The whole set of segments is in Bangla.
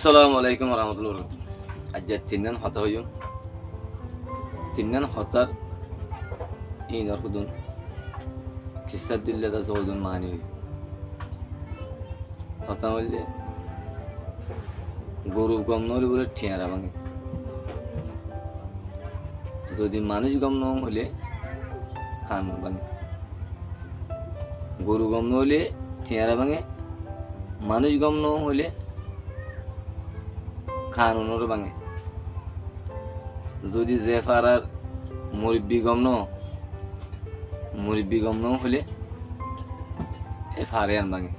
Assalamualaikum warahmatullahi wabarakatuh. Aja tinan hota hoyum. Tinan hotar in orkudun. Kisah dille da zodun mani. Hota hoyle. Guru gomnori bole ঠিয়ারা ভাঙে। যদি মানুষ গমন হলে খান ভাঙে। গরু গমন হলে ঠিয়ারা ভাঙে। মানুষ গমন হলে খান উনোর ভাঙে। যদি যে ফারার মুরব্বী গমন হলে এ ফারে আন ভাঙে।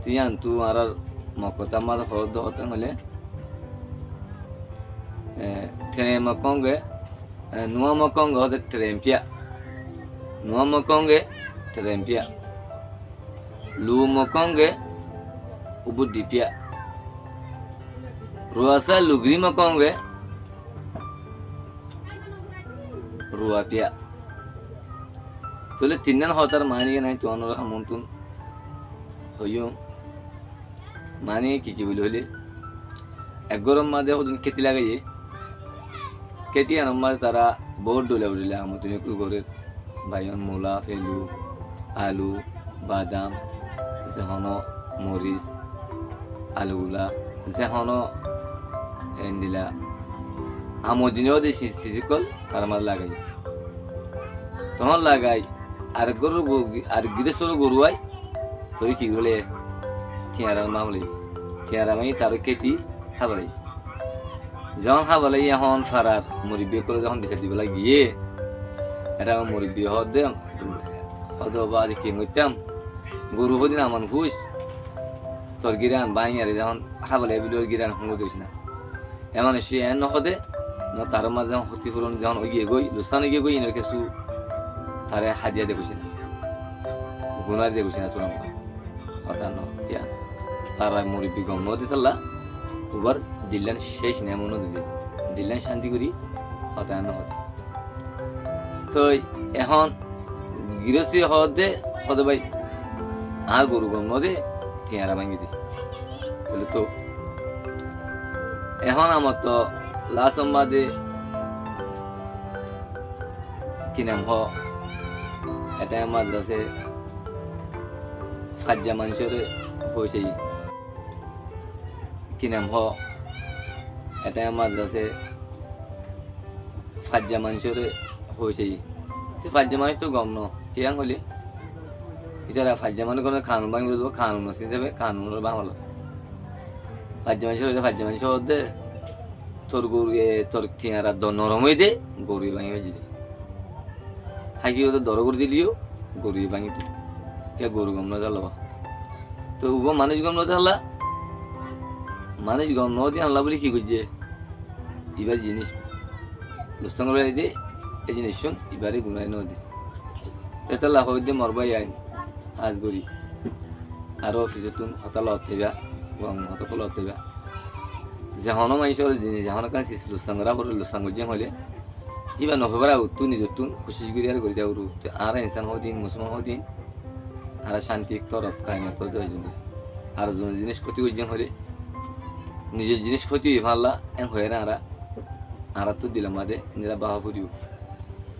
তিয়ান তু আর মকতা মাদ হদ হতে হলে ট্রেমকঙ্গে নুয়ামকঙ্গ হতে ট্রেম্পিয়া লুমকঙ্গে উবুডিপিয়া ruasa lugri makonge ruapia tole tinnan hotar mani nai to anora montun hoyo mani ki boli hole egorom made hodun keti lagaye keti anamma tara board dole boli amotune ku gore bayon mula felu alu badam zehono moris alula zehono endila amodinio de sisikol karamar lagai ton lagai ar goru ar giresor goruai toy ki gole tiara mamle tiara mai tarketi habalai jon habalai এখন ফারার মুরব্বি করে যখন বিচার দিবে লাগিয়ে এটা মুরব্বি হদে হদবাদ কি মইতাম গরু হদিন আমান হুস তোর গিরান বাইয়ারে যখন হাবালাই বিলর গিরান হুঙ্গো দিস না এমন সে এন হদে না তার মাঝে যখন ক্ষতিপূরণ যখন ওইয়ে গই লুসান গিয়ে গই ইনের কিছু তারে হাদিয়া দিয়ে বসে না গুনার দিয়ে বসে না তোর কথা ইয়া তারা মুরব্বী গম নদী থাল্লা উবার দিল্লান শেষ নেই এমন দিদি দিল্লান শান্তি করি কথা হতে তো এখন গৃহস্থী হদে হদে ভাই আর গরু গম নদে টিয়ারা ভাঙি দি বলে তো এখন আমার তো লাস্ট সম্বাদে কি নাম হ এটা আমার কাছে ফাজ্জা মানুষের হয়েছে কি নাম হ এটা আমার কাছে ফাজ্জা মানুষের হয়েছে ফাজ্জা মানুষ তো গম ন কিয়াং হলে ইতারা ফাজ্জা মানুষ কোনো খান ভাঙি দেবো খান নসি দেবে খান ভাঙলো ফাজ্জা মানুষ হতে তোর গরু তোর টিয়ারা নরম হয়ে দে গরু ভাঙি ভেজে দে হাঁকি ওদের দর করে দিলিও গরু ভাঙি দিল গরু গম নজাল তো উব মানুষ গম নজাল্লা মানুষ গম নদী আনলা বলে কি করছে এবার জিনিস লুসান করে দে এই জিনিস শোন এবারে গুনাই নদী এতাল্লা হইতে মরবাই আইন আজ গরি আরো কিছুতুন হতাল হতেবা গম হতকল হতেবা যেহনো মানুষের জিনিস যেহনো কাজ লুসাংরা করে লুসাং যে হলে ইবা নহবার উত্তু নিজতুন খুশি করি আর করে দেওয়া আর ইনসান হদিন মুসলমান হদিন আর শান্তি তরফ কাহিনী করে দেওয়া জিনিস আর জিনিস ক্ষতি করছেন হলে নিজের জিনিস ক্ষতি ভাল্লা এন হয়ে না আর তো দিলাম মাদে ইন্দিরা বাহা করিও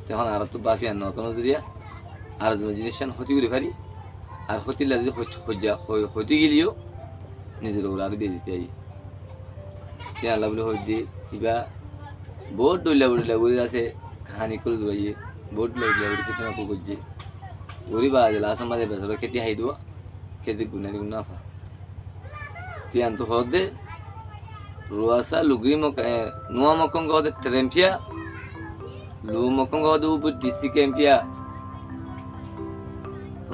তখন আর তো বাফি আর নতুন জরিয়া আর জিনিস ক্ষতি করে পারি আর ক্ষতি লাগে ক্ষতি গেলেও নিজের ওরা আর দিয়ে দিতে আই আল্লাহ বলে হয়ে দিয়ে কিবা বহুত ডইলা বলে আছে কাহানি করে দেওয়াইয়ে বহুত ডইলা বলে খেতে না করছে গরিব আছে লাস্ট মাঝে বেসর খেতে হাই দেবো খেতে গুনারি গুনা ফা তিয়ান তো হদে রুয়াসা লুগরি নুয়া মকঙ্গ হদে ট্রেম্পিয়া লু মকঙ্গ হদে উপর ডিসি ক্যাম্পিয়া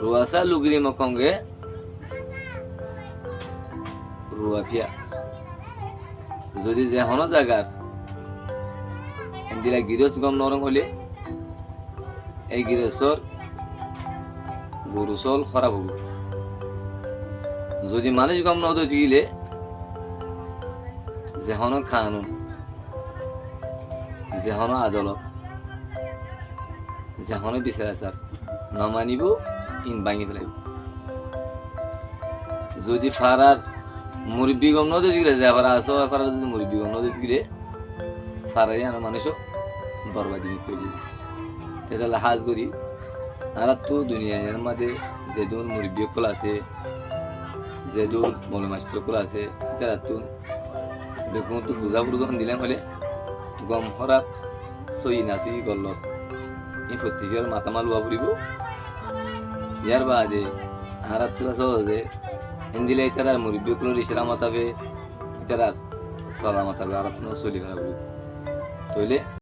রুয়াসা লুগরি মকঙ্গে রুয়াফিয়া যদি যে হন জায়গার এন্দিরা গিরস গম নরম হলে এই গিরসর গরু চল খারাপ হব যদি মানুষ গম নদ গিলে যেহন কানুন যেহন আদালত যেহন বিচার আচার নমানিব ইন ভাঙি ফেলাইব যদি ফারার মুরব্বী গম নদী দিলে যাবার আসো এবার যদি মুরব্বী গম নদী দিলে ফারাই আনা মানুষও বরবাদি করি তেতালে হাজ করি আর তো দুনিয়ার মধ্যে যেদুন মুরব্বী কল আছে যেদুন মনে মাস্টার কল আছে তারা তো দেখুন তো বুঝা বুঝো যখন দিলাম হলে গম হরাপ সই নাচি গল্ল এই প্রত্যেকের মাথা মালুয়া ফুরিব ইয়ার বাদে হারাত তো সহজে দিলে তারা মুরব্বী কল ইসরা মাতাবে তারা সলা মাতাবে আর চলি ফেলা তৈলে